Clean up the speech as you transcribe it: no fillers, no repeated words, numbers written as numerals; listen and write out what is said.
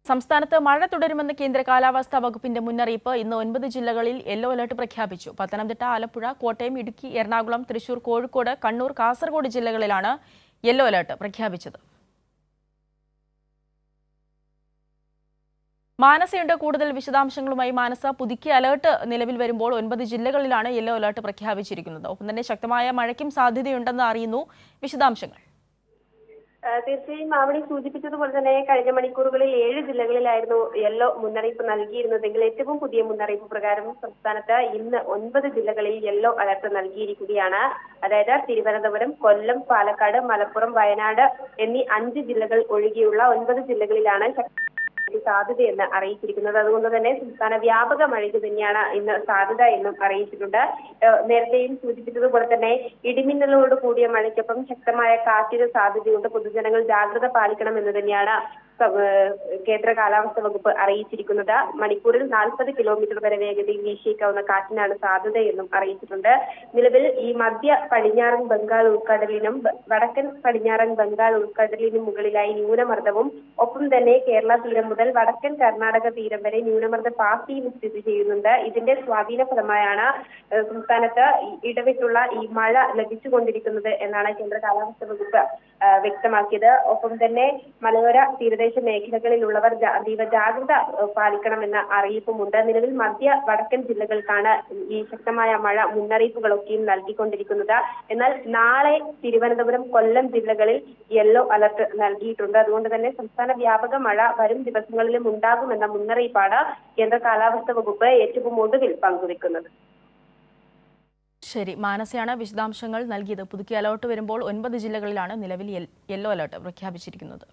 സംസ്ഥാനത്ത് മഴ തുടരുമെന്ന് കേന്ദ്ര കാലാവസ്ഥാ വകുപ്പിന്റെ മുന്നറിയിപ്പ്. ഇന്ന് 9 ജില്ലകളിൽ യെല്ലോ അലർട്ട് പ്രഖ്യാപിച്ചു. പത്തനംതിട്ട, ആലപ്പുഴ, കോട്ടയം, ഇടുക്കി, എറണാകുളം, തൃശൂർ, കോഴിക്കോട്, കണ്ണൂർ, കാസർഗോഡ് ജില്ലകളിലാണ് യെല്ലോ അലർട്ട് പ്രഖ്യാപിച്ചത്. മാനസയുണ്ട് കൂടുതൽ വിശദാംശങ്ങളുമായി. മാനസ, പുതുക്കിയ അലർട്ട് നിലവിൽ വരുമ്പോൾ 9 ജില്ലകളിലാണ് യെല്ലോ അലർട്ട് പ്രഖ്യാപിച്ചിരിക്കുന്നത്. ഒപ്പം തന്നെ ശക്തമായ മഴയ്ക്കും സാധ്യതയുണ്ടെന്ന് അറിയുന്നു. വിശദാംശങ്ങൾ. തീർച്ചയായും മാവണി സൂചിപ്പിച്ചതുപോലെ തന്നെ കഴിഞ്ഞ മണിക്കൂറുകളിൽ 7 ജില്ലകളിലായിരുന്നു യെല്ലോ മുന്നറിയിപ്പ് നൽകിയിരുന്നതെങ്കിൽ ഏറ്റവും പുതിയ മുന്നറിയിപ്പ് പ്രകാരം സംസ്ഥാനത്ത് ഇന്ന് 9 ജില്ലകളിൽ യെല്ലോ അലർട്ട് നൽകിയിരിക്കുകയാണ്. അതായത് തിരുവനന്തപുരം, കൊല്ലം, പാലക്കാട്, മലപ്പുറം, വയനാട് എന്നീ 5 ജില്ലകൾ ഒഴികെയുള്ള 9 ജില്ലകളിലാണ് സാധ്യതയെന്ന് അറിയിച്ചിരിക്കുന്നത്. അതുകൊണ്ട് തന്നെ സംസ്ഥാന വ്യാപക മഴയ്ക്ക് തന്നെയാണ് ഇന്ന് സാധ്യത എന്നും അറിയിച്ചിട്ടുണ്ട്. നേരത്തെയും സൂചിപ്പിച്ചതുപോലെ തന്നെ ഇടിമിന്നലോട് കൂടിയ മഴയ്ക്കൊപ്പം ശക്തമായ കാറ്റിന് സാധ്യതയുണ്ട്. പൊതുജനങ്ങൾ ജാഗ്രത പാലിക്കണം എന്ന് തന്നെയാണ് കേന്ദ്ര കാലാവസ്ഥാ വകുപ്പ് അറിയിച്ചിരിക്കുന്നത്. മണിക്കൂറിൽ 40 കിലോമീറ്റർ വരെ വേഗതയിൽ വീശിയേക്കാവുന്ന കാറ്റിനാണ് സാധ്യതയെന്നും അറിയിച്ചിട്ടുണ്ട്. നിലവിൽ ഈ മധ്യ പടിഞ്ഞാറൻ ബംഗാൾ ഉൾക്കടലിനും വടക്കൻ പടിഞ്ഞാറൻ ബംഗാൾ ഉൾക്കടലിനും മുകളിലായി ന്യൂനമർദ്ദവും ഒപ്പം തന്നെ കേരള തീരം മുതൽ വടക്കൻ കർണാടക തീരം വരെ ന്യൂനമർദ്ദ പാത്തിയും സ്ഥിതി ചെയ്യുന്നുണ്ട്. ഇതിന്റെ സ്വാധീന ഫലമായാണ് സംസ്ഥാനത്ത് ഇടവിട്ടുള്ള ഈ മഴ ലഭിച്ചുകൊണ്ടിരിക്കുന്നത് എന്നാണ് കേന്ദ്ര കാലാവസ്ഥാ വകുപ്പ് വ്യക്തമാക്കിയത്. ഒപ്പം തന്നെ മലയോര തീരദേശ മേഖലകളിലുള്ളവർ അതീവ ജാഗ്രത പാലിക്കണമെന്ന അറിയിപ്പുമുണ്ട്. നിലവിൽ മധ്യ വടക്കൻ ജില്ലകൾക്കാണ് ഈ ശക്തമായ മഴ മുന്നറിയിപ്പുകളൊക്കെയും നൽകിക്കൊണ്ടിരിക്കുന്നത്. എന്നാൽ നാളെ തിരുവനന്തപുരം, കൊല്ലം ജില്ലകളിൽ യെല്ലോ അലർട്ട് നൽകിയിട്ടുണ്ട്. അതുകൊണ്ട് തന്നെ സംസ്ഥാന വ്യാപക മഴ വരും ദിവസങ്ങളിലും ഉണ്ടാകുമെന്ന മുന്നറിയിപ്പാണ് കേന്ദ്ര കാലാവസ്ഥാ വകുപ്പ് ഏറ്റവും ഒടുവിൽ പങ്കുവെക്കുന്നത്. ശരി, മാനസയാണ് വിശദാംശങ്ങൾ നൽകിയത്. പുതുക്കിയ അലർട്ട് വരുമ്പോൾ 9 ജില്ലകളിലാണ് നിലവിൽ യെല്ലോ അലർട്ട് പ്രഖ്യാപിച്ചിരിക്കുന്നത്.